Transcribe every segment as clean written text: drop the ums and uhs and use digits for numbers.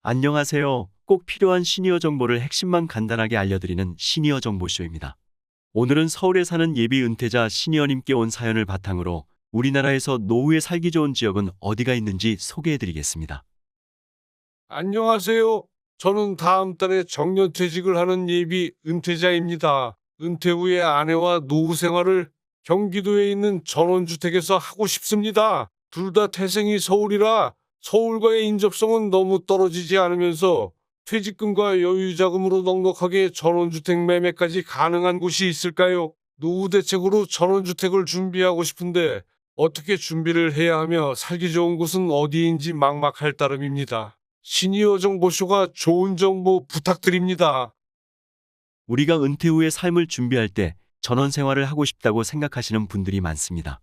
안녕하세요. 꼭 필요한 시니어 정보를 핵심만 간단하게 알려드리는 시니어 정보쇼입니다. 오늘은 서울에 사는 예비 은퇴자 시니어님께 온 사연을 바탕으로 우리나라에서 노후에 살기 좋은 지역은 어디가 있는지 소개해드리겠습니다. 안녕하세요. 저는 다음 달에 정년퇴직을 하는 예비 은퇴자입니다. 은퇴 후에 아내와 노후 생활을 경기도에 있는 전원주택에서 하고 싶습니다. 둘 다 태생이 서울이라 서울과의 인접성은 너무 떨어지지 않으면서 퇴직금과 여유자금으로 넉넉하게 전원주택 매매까지 가능한 곳이 있을까요? 노후 대책으로 전원주택을 준비하고 싶은데 어떻게 준비를 해야 하며 살기 좋은 곳은 어디인지 막막할 따름입니다. 시니어 정보쇼가 좋은 정보 부탁드립니다. 우리가 은퇴 후의 삶을 준비할 때 전원 생활을 하고 싶다고 생각하시는 분들이 많습니다.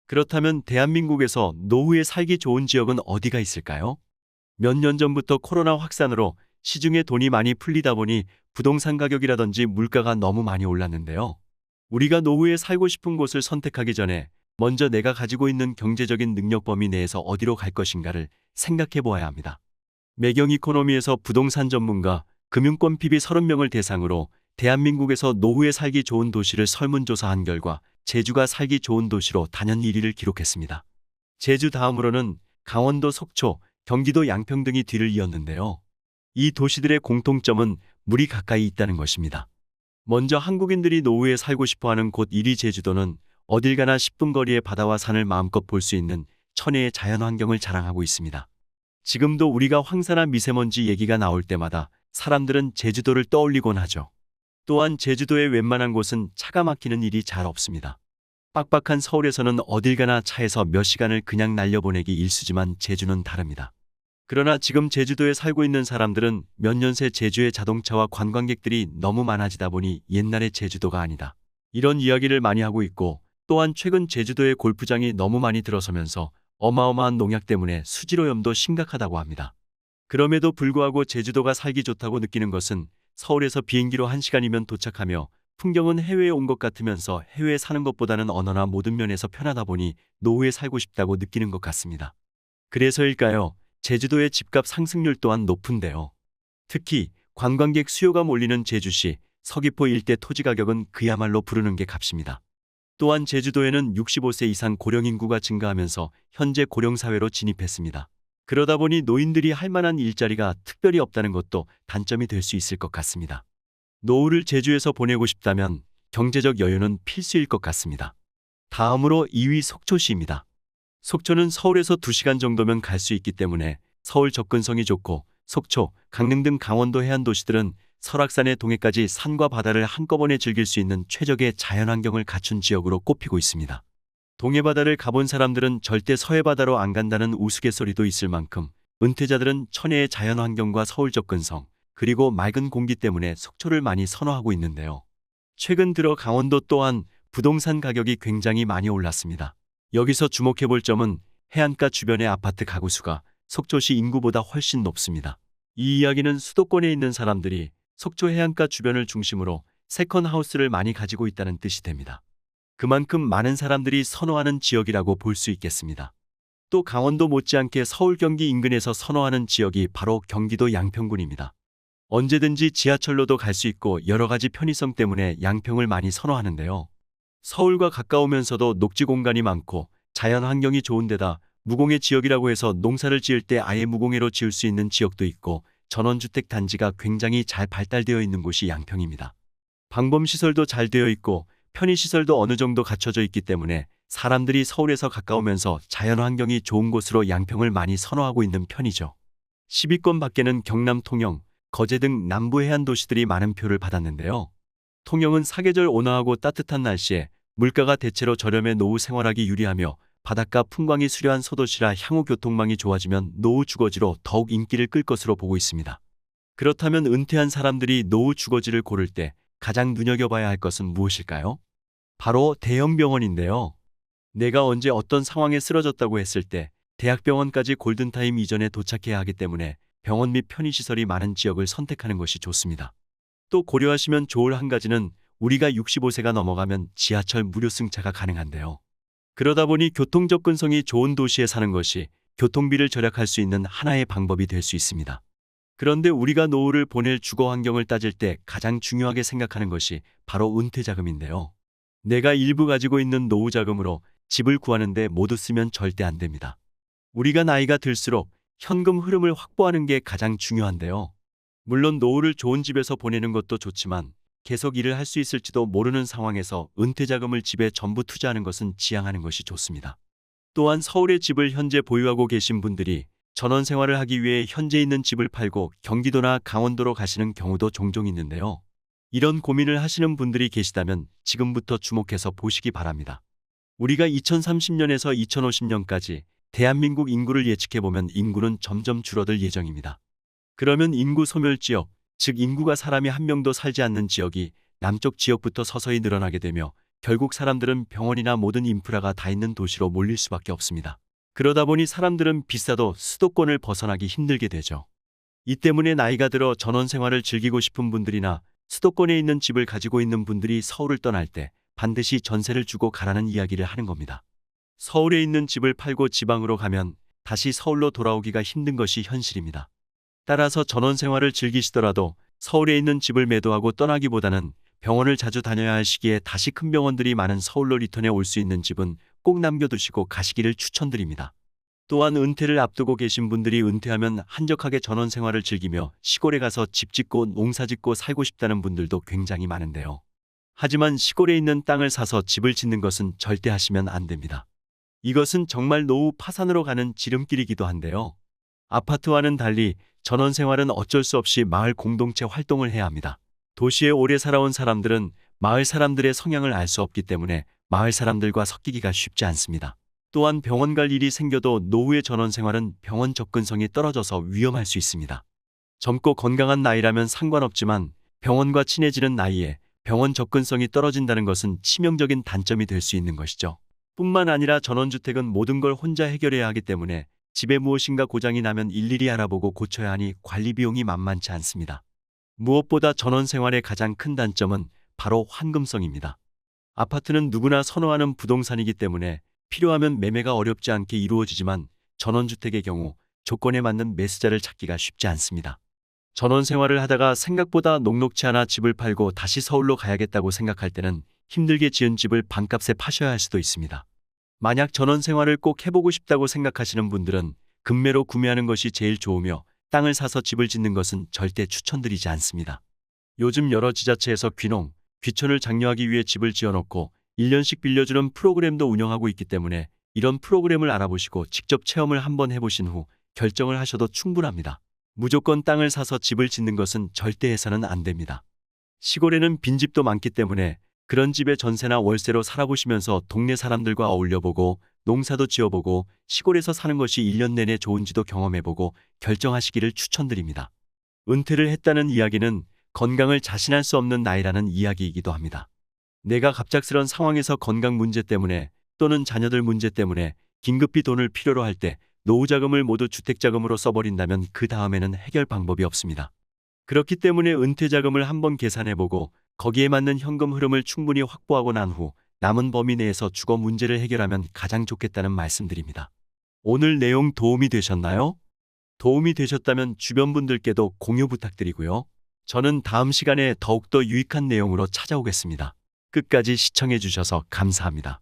그렇다면 대한민국에서 노후에 살기 좋은 지역은 어디가 있을까요? 몇 년 전부터 코로나 확산으로 시중에 돈이 많이 풀리다 보니 부동산 가격이라든지 물가가 너무 많이 올랐는데요. 우리가 노후에 살고 싶은 곳을 선택하기 전에 먼저 내가 가지고 있는 경제적인 능력 범위 내에서 어디로 갈 것인가를 생각해 보아야 합니다. 매경 이코노미에서 부동산 전문가 금융권 PB 30명을 대상으로 대한민국에서 노후에 살기 좋은 도시를 설문조사한 결과 제주가 살기 좋은 도시로 단연 1위를 기록했습니다. 제주 다음으로는 강원도 속초, 경기도 양평 등이 뒤를 이었는데요. 이 도시들의 공통점은 물이 가까이 있다는 것입니다. 먼저 한국인들이 노후에 살고 싶어하는 곳 1위 제주도는 어딜 가나 10분 거리의 바다와 산을 마음껏 볼 수 있는 천혜의 자연환경을 자랑하고 있습니다. 지금도 우리가 황사나 미세먼지 얘기가 나올 때마다 사람들은 제주도를 떠올리곤 하죠. 또한 제주도의 웬만한 곳은 차가 막히는 일이 잘 없습니다. 빡빡한 서울에서는 어딜 가나 차에서 몇 시간을 그냥 날려보내기 일쑤지만 제주는 다릅니다. 그러나 지금 제주도에 살고 있는 사람들은 몇 년 새 제주의 자동차와 관광객들이 너무 많아지다 보니 옛날의 제주도가 아니다, 이런 이야기를 많이 하고 있고, 또한 최근 제주도의 골프장이 너무 많이 들어서면서 어마어마한 농약 때문에 수질오염도 심각하다고 합니다. 그럼에도 불구하고 제주도가 살기 좋다고 느끼는 것은 서울에서 비행기로 1시간이면 도착하며 풍경은 해외에 온 것 같으면서 해외에 사는 것보다는 언어나 모든 면에서 편하다 보니 노후에 살고 싶다고 느끼는 것 같습니다. 그래서일까요? 제주도의 집값 상승률 또한 높은데요. 특히 관광객 수요가 몰리는 제주시, 서귀포 일대 토지 가격은 그야말로 부르는 게 값입니다. 또한 제주도에는 65세 이상 고령 인구가 증가하면서 현재 고령사회로 진입했습니다. 그러다 보니 노인들이 할 만한 일자리가 특별히 없다는 것도 단점이 될 수 있을 것 같습니다. 노후를 제주에서 보내고 싶다면 경제적 여유는 필수일 것 같습니다. 다음으로 2위 속초시입니다. 속초는 서울에서 2시간 정도면 갈 수 있기 때문에 서울 접근성이 좋고, 속초, 강릉 등 강원도 해안 도시들은 설악산의 동해까지 산과 바다를 한꺼번에 즐길 수 있는 최적의 자연환경을 갖춘 지역으로 꼽히고 있습니다. 동해바다를 가본 사람들은 절대 서해바다로 안 간다는 우스갯소리도 있을 만큼 은퇴자들은 천혜의 자연환경과 서울 접근성, 그리고 맑은 공기 때문에 속초를 많이 선호하고 있는데요. 최근 들어 강원도 또한 부동산 가격이 굉장히 많이 올랐습니다. 여기서 주목해 볼 점은 해안가 주변의 아파트 가구 수가 속초시 인구보다 훨씬 높습니다. 이 이야기는 수도권에 있는 사람들이 속초 해안가 주변을 중심으로 세컨하우스를 많이 가지고 있다는 뜻이 됩니다. 그만큼 많은 사람들이 선호하는 지역이라고 볼 수 있겠습니다. 또 강원도 못지않게 서울 경기 인근에서 선호하는 지역이 바로 경기도 양평군입니다. 언제든지 지하철로도 갈 수 있고 여러 가지 편의성 때문에 양평을 많이 선호하는데요. 서울과 가까우면서도 녹지 공간이 많고 자연 환경이 좋은 데다 무공해 지역이라고 해서 농사를 지을 때 아예 무공해로 지을 수 있는 지역도 있고, 전원주택 단지가 굉장히 잘 발달되어 있는 곳이 양평입니다. 방범시설도 잘 되어 있고 편의시설도 어느 정도 갖춰져 있기 때문에 사람들이 서울에서 가까우면서 자연환경이 좋은 곳으로 양평을 많이 선호하고 있는 편이죠. 10위권 밖에는 경남 통영, 거제 등 남부 해안 도시들이 많은 표를 받았는데요. 통영은 사계절 온화하고 따뜻한 날씨에 물가가 대체로 저렴해 노후 생활하기 유리하며 바닷가 풍광이 수려한 소도시라 향후 교통망이 좋아지면 노후 주거지로 더욱 인기를 끌 것으로 보고 있습니다. 그렇다면 은퇴한 사람들이 노후 주거지를 고를 때 가장 눈여겨봐야 할 것은 무엇일까요? 바로 대형 병원인데요. 내가 언제 어떤 상황에 쓰러졌다고 했을 때 대학병원까지 골든타임 이전에 도착해야 하기 때문에 병원 및 편의시설이 많은 지역을 선택하는 것이 좋습니다. 또 고려하시면 좋을 한 가지는 우리가 65세가 넘어가면 지하철 무료 승차가 가능한데요. 그러다 보니 교통 접근성이 좋은 도시에 사는 것이 교통비를 절약할 수 있는 하나의 방법이 될 수 있습니다. 그런데 우리가 노후를 보낼 주거 환경을 따질 때 가장 중요하게 생각하는 것이 바로 은퇴 자금인데요. 내가 일부 가지고 있는 노후 자금으로 집을 구하는데 모두 쓰면 절대 안 됩니다. 우리가 나이가 들수록 현금 흐름을 확보하는 게 가장 중요한데요. 물론 노후를 좋은 집에서 보내는 것도 좋지만 계속 일을 할 수 있을지도 모르는 상황에서 은퇴 자금을 집에 전부 투자하는 것은 지양하는 것이 좋습니다. 또한 서울에 집을 현재 보유하고 계신 분들이 전원 생활을 하기 위해 현재 있는 집을 팔고 경기도나 강원도로 가시는 경우도 종종 있는데요. 이런 고민을 하시는 분들이 계시다면 지금부터 주목해서 보시기 바랍니다. 우리가 2030년에서 2050년까지 대한민국 인구를 예측해보면 인구는 점점 줄어들 예정입니다. 그러면 인구 소멸 지역, 즉 인구가 사람이 한 명도 살지 않는 지역이 남쪽 지역부터 서서히 늘어나게 되며 결국 사람들은 병원이나 모든 인프라가 다 있는 도시로 몰릴 수밖에 없습니다. 그러다 보니 사람들은 비싸도 수도권을 벗어나기 힘들게 되죠. 이 때문에 나이가 들어 전원 생활을 즐기고 싶은 분들이나 수도권에 있는 집을 가지고 있는 분들이 서울을 떠날 때 반드시 전세를 주고 가라는 이야기를 하는 겁니다. 서울에 있는 집을 팔고 지방으로 가면 다시 서울로 돌아오기가 힘든 것이 현실입니다. 따라서 전원 생활을 즐기시더라도 서울에 있는 집을 매도하고 떠나기보다는 병원을 자주 다녀야 할 시기에 다시 큰 병원들이 많은 서울로 리턴해 올 수 있는 집은 꼭 남겨두시고 가시기를 추천드립니다. 또한 은퇴를 앞두고 계신 분들이 은퇴하면 한적하게 전원 생활을 즐기며 시골에 가서 집 짓고 농사 짓고 살고 싶다는 분들도 굉장히 많은데요. 하지만 시골에 있는 땅을 사서 집을 짓는 것은 절대 하시면 안 됩니다. 이것은 정말 노후 파산으로 가는 지름길이기도 한데요. 아파트와는 달리 전원 생활은 어쩔 수 없이 마을 공동체 활동을 해야 합니다. 도시에 오래 살아온 사람들은 마을 사람들의 성향을 알 수 없기 때문에 마을 사람들과 섞이기가 쉽지 않습니다. 또한 병원 갈 일이 생겨도 노후의 전원 생활은 병원 접근성이 떨어져서 위험할 수 있습니다. 젊고 건강한 나이라면 상관없지만 병원과 친해지는 나이에 병원 접근성이 떨어진다는 것은 치명적인 단점이 될 수 있는 것이죠. 뿐만 아니라 전원주택은 모든 걸 혼자 해결해야 하기 때문에 집에 무엇인가 고장이 나면 일일이 알아보고 고쳐야 하니 관리 비용이 만만치 않습니다. 무엇보다 전원 생활의 가장 큰 단점은 바로 환금성입니다. 아파트는 누구나 선호하는 부동산이기 때문에 필요하면 매매가 어렵지 않게 이루어지지만 전원주택의 경우 조건에 맞는 매수자를 찾기가 쉽지 않습니다. 전원 생활을 하다가 생각보다 녹록치 않아 집을 팔고 다시 서울로 가야겠다고 생각할 때는 힘들게 지은 집을 반값에 파셔야 할 수도 있습니다. 만약 전원 생활을 꼭 해보고 싶다고 생각하시는 분들은 급매로 구매하는 것이 제일 좋으며 땅을 사서 집을 짓는 것은 절대 추천드리지 않습니다. 요즘 여러 지자체에서 귀농, 귀촌을 장려하기 위해 집을 지어놓고 1년씩 빌려주는 프로그램도 운영하고 있기 때문에 이런 프로그램을 알아보시고 직접 체험을 한번 해보신 후 결정을 하셔도 충분합니다. 무조건 땅을 사서 집을 짓는 것은 절대 해서는 안 됩니다. 시골에는 빈집도 많기 때문에 그런 집에 전세나 월세로 살아보시면서 동네 사람들과 어울려보고 농사도 지어보고 시골에서 사는 것이 1년 내내 좋은지도 경험해보고 결정하시기를 추천드립니다. 은퇴를 했다는 이야기는 건강을 자신할 수 없는 나이라는 이야기이기도 합니다. 내가 갑작스런 상황에서 건강 문제 때문에 또는 자녀들 문제 때문에 긴급히 돈을 필요로 할 때 노후자금을 모두 주택자금으로 써버린다면 그 다음에는 해결 방법이 없습니다. 그렇기 때문에 은퇴자금을 한번 계산해보고 거기에 맞는 현금 흐름을 충분히 확보하고 난 후 남은 범위 내에서 주거 문제를 해결하면 가장 좋겠다는 말씀드립니다. 오늘 내용 도움이 되셨나요? 도움이 되셨다면 주변 분들께도 공유 부탁드리고요. 저는 다음 시간에 더욱더 유익한 내용으로 찾아오겠습니다. 끝까지 시청해 주셔서 감사합니다.